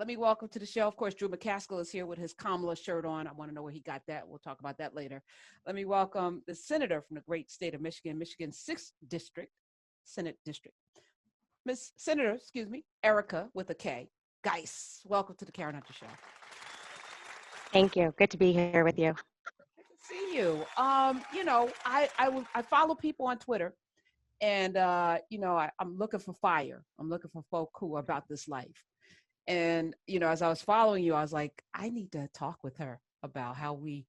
Let me welcome to the show. Of course, Drew McCaskill is here with his Kamala shirt on. I want to know where he got that. We'll talk about that later. Let me welcome the senator from the great state of Michigan, Michigan's 6th district, Senate district. Miss Senator, Erika with a K, Geiss. Welcome to the Karen Hunter Show. Thank you. Good to be here with you. Good to see you. I follow people on Twitter, and I'm looking for fire. I'm looking for folk who are about this life. And as I was following you, I was like, I need to talk with her about how we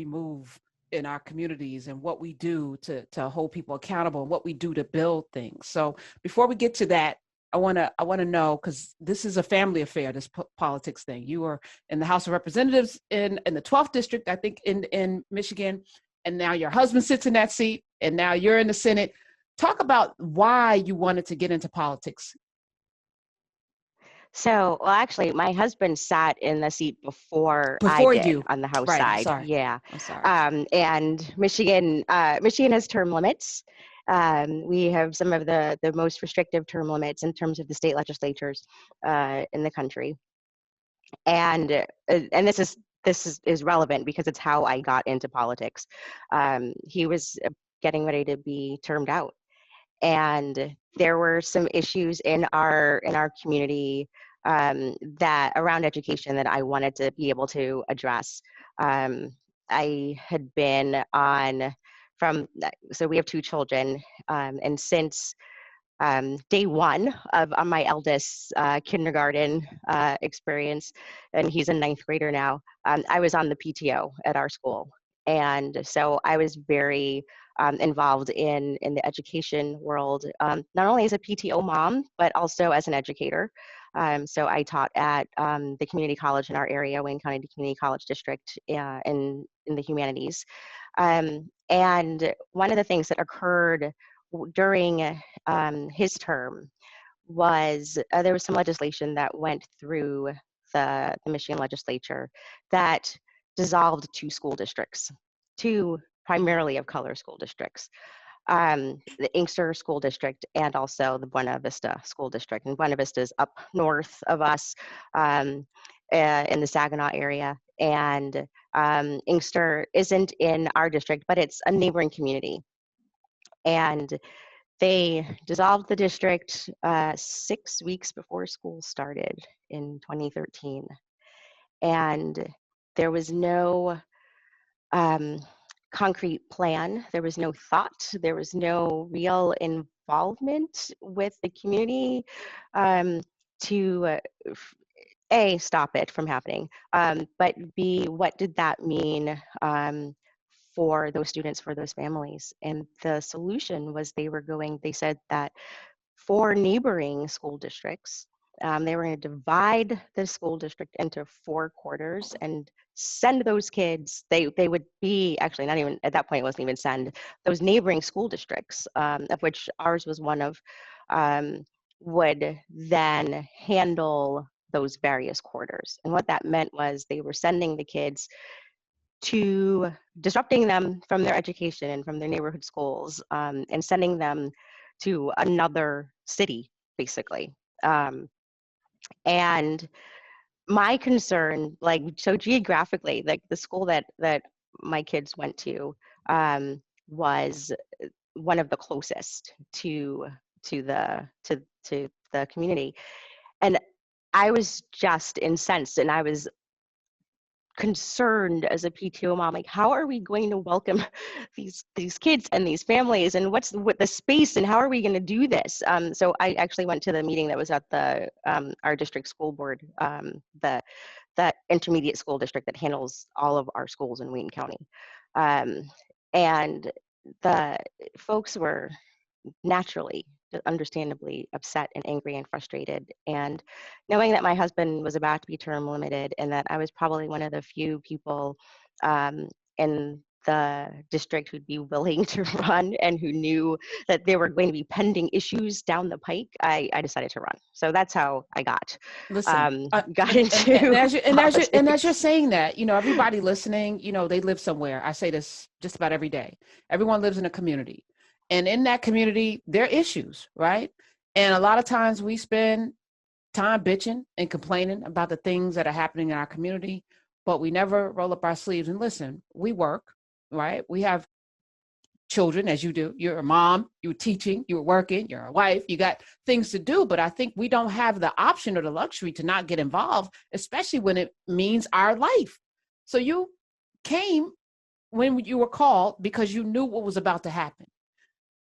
move in our communities and what we do to hold people accountable and what we do to build things. So before we get to that, I want to know, because this is a family affair, this politics thing. You were in the House of Representatives in the 12th district, I think, in Michigan, and now your husband sits in that seat, and now you're in the Senate. Talk about why you wanted to get into politics. So, well, actually, my husband sat in the seat before I did you on the House right, side. I'm sorry. Yeah. I'm sorry. And Michigan has term limits. We have some of the most restrictive term limits in terms of the state legislatures in the country. And this is relevant because it's how I got into politics. He was getting ready to be termed out, and there were some issues in our community that around education that I wanted to be able to address. I had been so we have 2 children, and since day one of my eldest kindergarten experience, and he's a 9th grader now, I was on the PTO at our school. And so I was very involved in the education world, not only as a PTO mom, but also as an educator. So I taught at the community college in our area, Wayne County Community College District, in the humanities. And one of the things that occurred during his term was there was some legislation that went through the Michigan legislature that dissolved 2 school districts, 2 primarily of color school districts, the Inkster School District and also the Buena Vista School District. And Buena Vista is up north of us in the Saginaw area. And Inkster isn't in our district, but it's a neighboring community. And they dissolved the district 6 weeks before school started in 2013. And there was no concrete plan. There was no thought. There was no real involvement with the community to A, stop it from happening, but B, what did that mean for those students, for those families? And the solution was they said that for neighboring school districts, they were going to divide the school district into 4 quarters and send those kids, they would be, actually not even, at that point it wasn't even send, those neighboring school districts, of which ours was one of, would then handle those various quarters. And what that meant was they were sending the kids to disrupting them from their education and from their neighborhood schools, and sending them to another city, basically. And my concern, so geographically, the school that my kids went to was one of the closest to the community. And I was just incensed, and I was concerned as a PTO mom, how are we going to welcome these kids and these families, and what's the space, and how are we going to do this? So I actually went to the meeting that was at the our district school board, that intermediate school district that handles all of our schools in Wayne County, and the folks were naturally, understandably upset and angry and frustrated. And knowing that my husband was about to be term limited and that I was probably one of the few people in the district who'd be willing to run and who knew that there were going to be pending issues down the pike, I decided to run. So that's how I got into and as you're saying that, everybody listening, they live somewhere. I say this just about every day. Everyone lives in a community. And in that community, there are issues, right? And a lot of times we spend time bitching and complaining about the things that are happening in our community, but we never roll up our sleeves and listen. We work, right? We have children as you do. You're a mom, you're teaching, you're working, you're a wife, you got things to do. But I think we don't have the option or the luxury to not get involved, especially when it means our life. So you came when you were called because you knew what was about to happen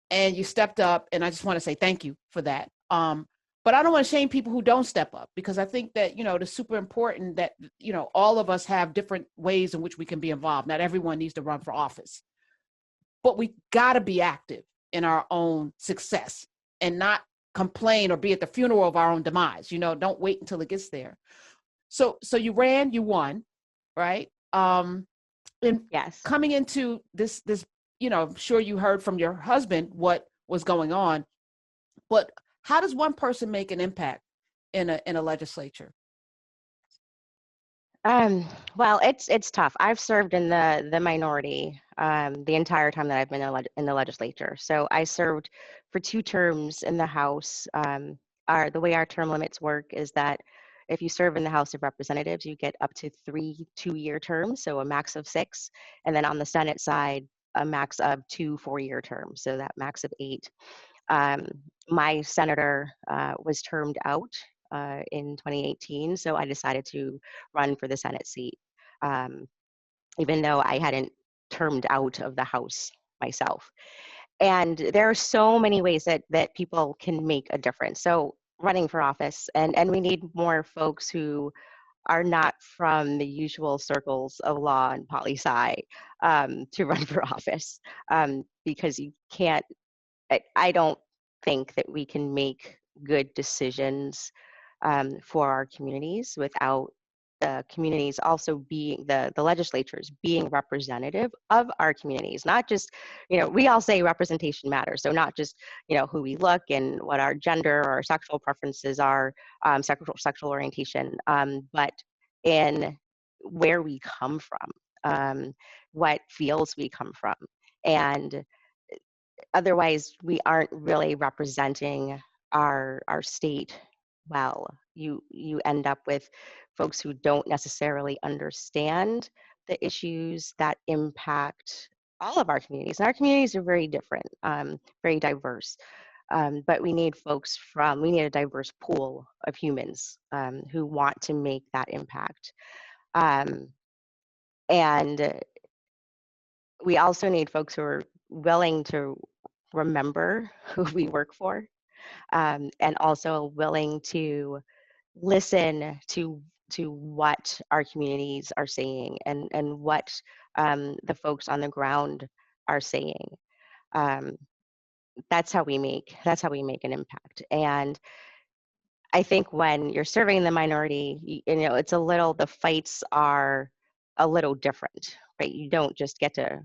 and you stepped up. And I just want to say thank you for that. But I don't want to shame people who don't step up, because I think that, it's super important that, all of us have different ways in which we can be involved. Not everyone needs to run for office, but we got to be active in our own success and not complain or be at the funeral of our own demise. Don't wait until it gets there. So you ran, you won, right? And Yes. coming into this, I'm sure you heard from your husband what was going on, but how does one person make an impact in a legislature? Um, well, it's tough. I've served in the minority the entire time that I've been in the legislature. So I served for 2 terms in the House. The way our term limits work is that if you serve in the House of Representatives, you get up to 3 2-year terms, so a max of 6, and then on the Senate side, a max of 2 4-year terms, so that max of 8. Um, my senator was termed out in 2018, so I decided to run for the Senate seat, um, even though I hadn't termed out of the House myself. And there are so many ways that people can make a difference. So running for office, and we need more folks who are not from the usual circles of law and poli-sci to run for office, because you can't I don't think that we can make good decisions for our communities without the communities also being the legislatures being representative of our communities. Not just, we all say representation matters, so not just who we look and what our gender or sexual preferences are, sexual orientation, but in where we come from, what fields we come from, and otherwise we aren't really representing our state well. You end up with folks who don't necessarily understand the issues that impact all of our communities. And our communities are very different, very diverse. But we need we need a diverse pool of humans who want to make that impact. Um, and we also need folks who are willing to remember who we work for, and also willing to listen to what our communities are saying, and what the folks on the ground are saying. Um, that's how we make an impact. And I think when you're serving in the minority, it's the fights are a little different, right? You don't just get to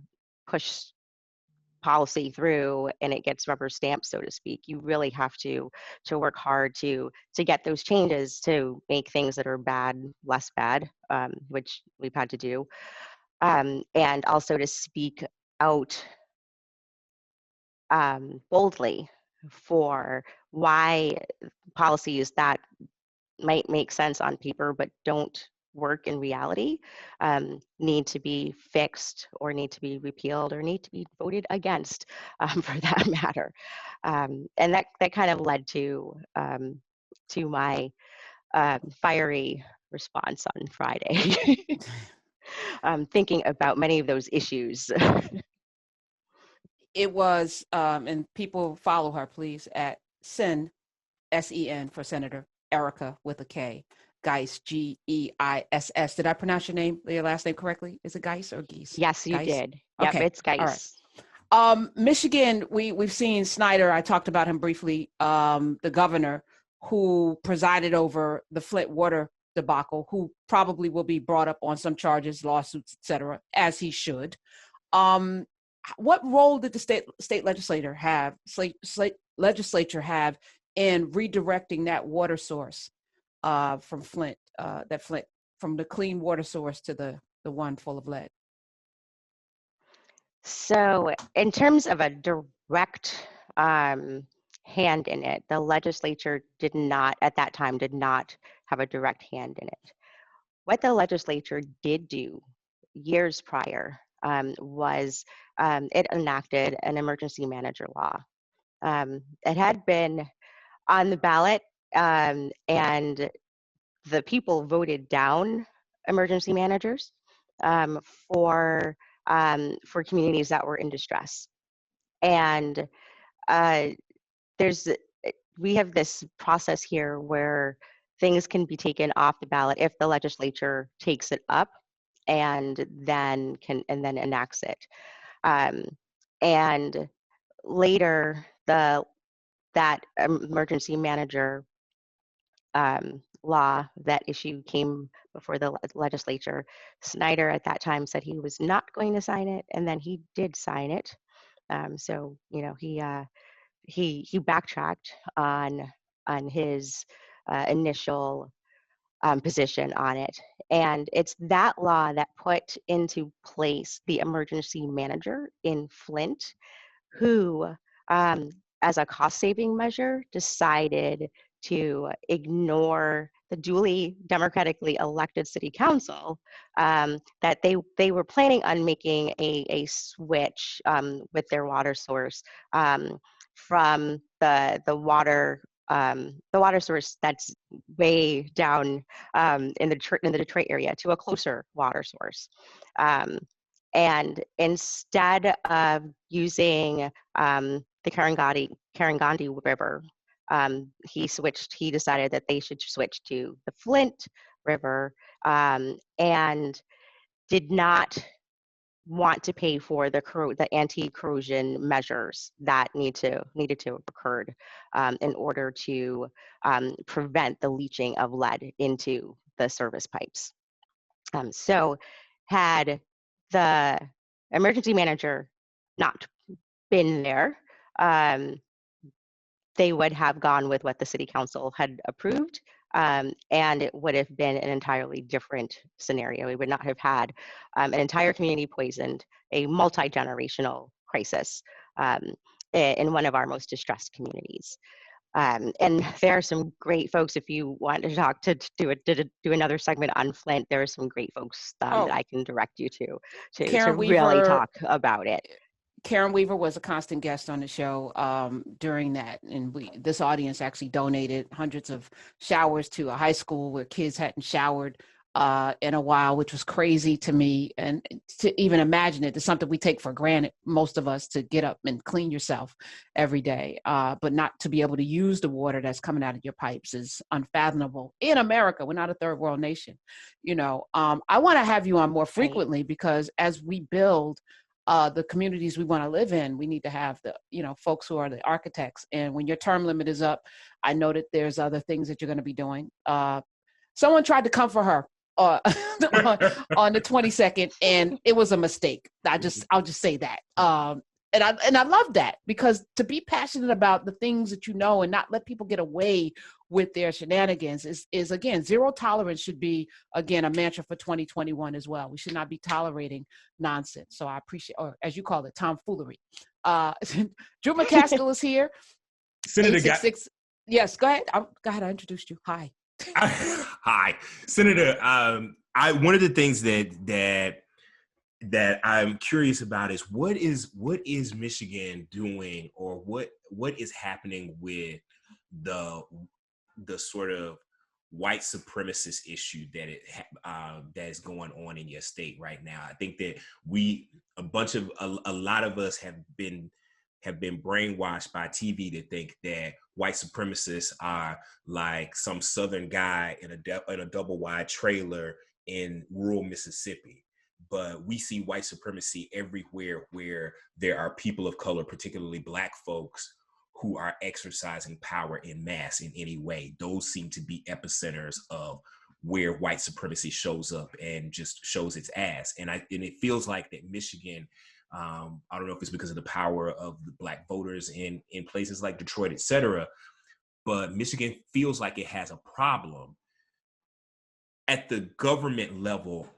push policy through and it gets rubber stamped, so to speak. You really have to work hard to get those changes, to make things that are bad less bad, which we've had to do, and also to speak out boldly for why policies that might make sense on paper but don't work in reality need to be fixed, or need to be repealed, or need to be voted against, for that matter. And that kind of led to my fiery response on Friday, thinking about many of those issues. It was, and people follow her, please, at SEN for Senator Erika with a K. Geiss, Geiss. Did I pronounce your last name correctly? Is it Geiss or Geese? Yes, you Geiss? did. Yep, Okay. it's All right. Geiss. Michigan, we've seen Snyder. I talked about him briefly. The governor who presided over the Flint water debacle, who probably will be brought up on some charges, lawsuits, etc., as he should. Um, what role did the state legislature have in redirecting that water source from Flint, from the clean water source to the one full of lead? So in terms of a direct hand in it. The legislature did not, at that time, did not have a direct hand in it. What the legislature did do years prior was it enacted an emergency manager law. It had been on the ballot, and the people voted down emergency managers um, for for communities that were in distress. And uh, there's we have this process here where things can be taken off the ballot if the legislature takes it up and then enacts it. Um, and later, that emergency manager law, that issue came before the legislature. Snyder at that time said he was not going to sign it, and then he did sign it. So he backtracked on his initial position on it. And it's that law that put into place the emergency manager in Flint, who, um, as a cost-saving measure, decided to ignore the duly democratically elected city council, that they were planning on making a switch with their water source, from the water source that's way down in the Detroit area to a closer water source. Um, and instead of using the Karangandi River, he decided that they should switch to the Flint River, and did not want to pay for the anti-corrosion measures that needed to have occurred in order to prevent the leaching of lead into the service pipes. So had the emergency manager not been there, they would have gone with what the city council had approved, and it would have been an entirely different scenario. We would not have had an entire community poisoned, a multi-generational crisis in one of our most distressed communities. And there are some great folks. If you want to talk to do another segment on Flint, there are some great folks that I can direct you to Karen really Weaver. talk about it. Karen Weaver was a constant guest on the show during that, and this audience actually donated hundreds of showers to a high school where kids hadn't showered in a while, which was crazy to me, and to even imagine it. It's something we take for granted, most of us, to get up and clean yourself every day, but not to be able to use the water that's coming out of your pipes is unfathomable in America. We're not a third world nation, I want to have you on more frequently, because as we build the communities we want to live in, we need to have the folks who are the architects. And when your term limit is up, I know that there's other things that you're going to be doing. Someone tried to come for her on the 22nd, and it was a mistake. I'll just say that. And I love that, because to be passionate about the things that and not let people get away with their shenanigans is again, zero tolerance should be, again, a mantra for 2021 as well. We should not be tolerating nonsense. So I appreciate, or as you call it, tomfoolery. Drew McCaskill is here. Senator Geiss. Yes, go ahead. I introduced you. Hi. Hi, Senator. One of the things that I'm curious about is what is Michigan doing, or what is happening with the sort of white supremacist issue that is going on in your state right now. I think that a lot of us have been brainwashed by TV to think that white supremacists are like some Southern guy in a double wide trailer in rural Mississippi. But we see white supremacy everywhere where there are people of color, particularly Black folks, who are exercising power in mass in any way. Those seem to be epicenters of where white supremacy shows up and just shows its ass. And it feels like that Michigan, I don't know if it's because of the power of the Black voters in places like Detroit, et cetera, but Michigan feels like it has a problem. At the government level,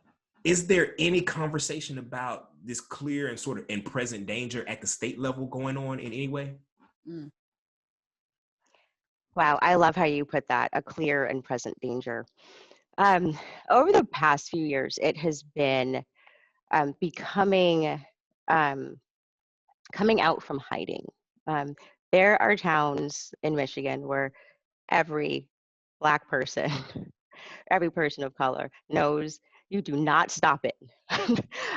is there any conversation about this clear and sort of and present danger at the state level going on in any way? Wow, I love how you put that, a clear and present danger. Um, Over the past few years, it has been becoming um, coming out from hiding. Um, there are towns in Michigan where every Black person, every person of color knows you do not stop it.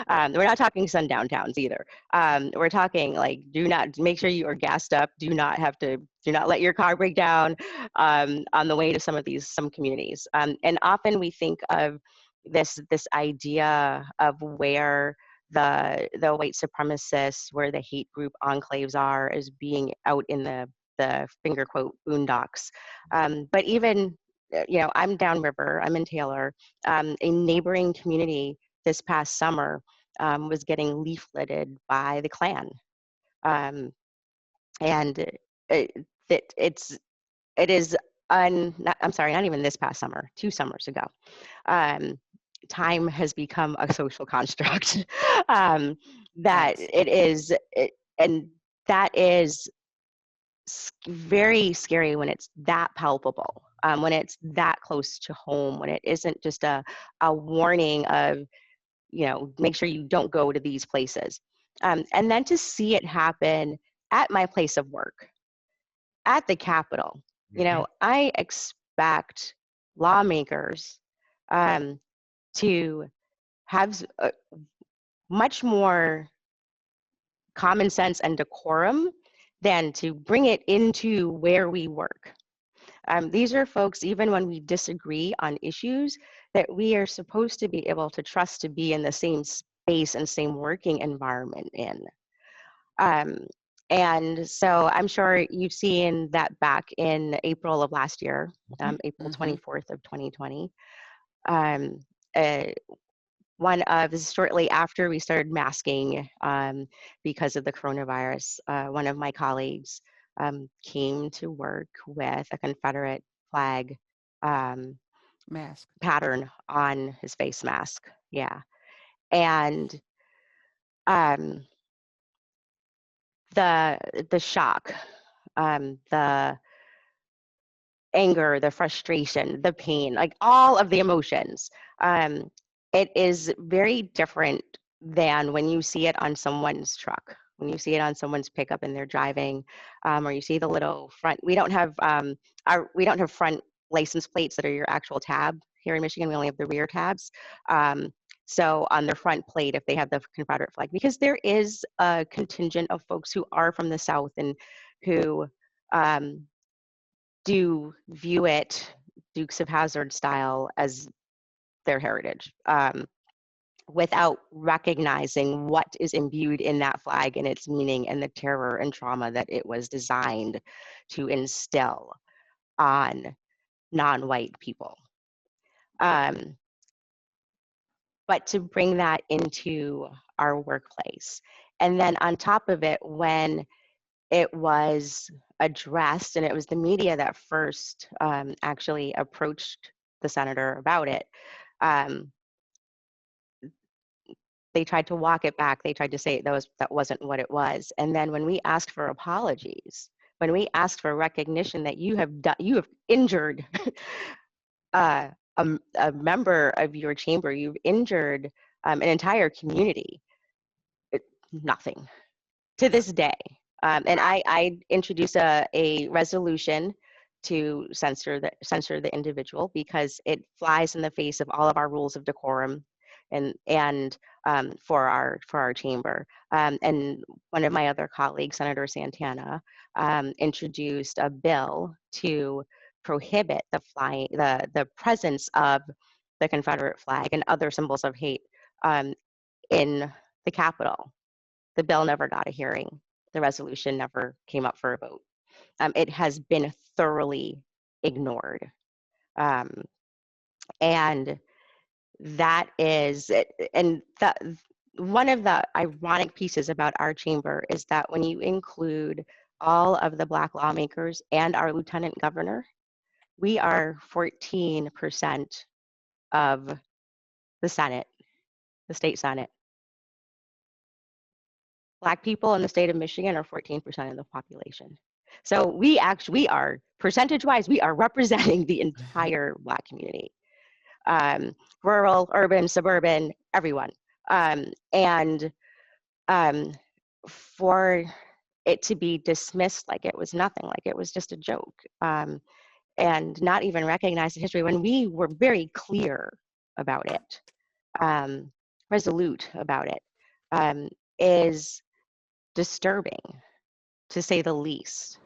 We're not talking sundown towns either. We're talking like, do not, make sure you are gassed up. Do not let your car break down on the way to some communities. And often we think of this idea of where the white supremacists, where the hate group enclaves are, as being out in the finger quote boondocks. But even I'm downriver, I'm in Taylor. A neighboring community this past summer was getting leafleted by the Klan. Um, and it, it's, it is, I'm sorry, not even this past summer, 2 summers ago. Um, Time has become a social construct that Yes. and that is very scary when it's that palpable, when it's that close to home, when it isn't just a warning of, make sure you don't go to these places. And then to see it happen at my place of work, at the Capitol, Mm-hmm. I expect lawmakers um, to have much more common sense and decorum than to bring it into where we work. These are folks, even when we disagree on issues, that we are supposed to be able to trust to be in the same space and same working environment in. Um, and so I'm sure you've seen that back in April of last year, April Mm-hmm. 24th of 2020. Um, uh, Shortly after we started masking because of the coronavirus, one of my colleagues came to work with a Confederate flag um, Mask. pattern on his face mask. Yeah. And um, the shock, the anger, the frustration, the pain, like all of the emotions. Um, it is very different than when you see it on someone's truck, when you see it on someone's pickup and they're driving, or you see the little front. We don't have front license plates that are your actual tab here in Michigan. We only have the rear tabs. So on their front plate, if they have the Confederate flag, because there is a contingent of folks who are from the South and who um, do view it Dukes of Hazzard style as their heritage, without recognizing what is imbued in that flag and its meaning and the terror and trauma that it was designed to instill on non-white people. Um, but to bring that into our workplace. And then on top of it, when it was addressed, and it was the media that first actually approached the senator about it. Um, they tried to walk it back. They tried to say that wasn't what it was. And then when we asked for apologies, when we asked for recognition that you have injured uh, a member of your chamber, you've injured an entire community. Nothing to Yeah. this day. And I introduced a resolution to censor the individual because it flies in the face of all of our rules of decorum and for our chamber. And one of my other colleagues, Senator Santana, introduced a bill to prohibit the presence of the Confederate flag and other symbols of hate in the Capitol. The bill never got a hearing. The resolution never came up for a vote. It has been thoroughly ignored. Um, and that is, and one of the ironic pieces about our chamber is that when you include all of the Black lawmakers and our lieutenant governor, we are 14% of the Senate, the state Senate. Black people in the state of Michigan are 14% of the population. So we are, percentage-wise, we are representing the entire Black community, rural, urban, suburban, everyone. And for it to be dismissed like it was nothing, like it was just a joke, and not even recognize the history when we were very clear about it, resolute about it, is disturbing, to say the least.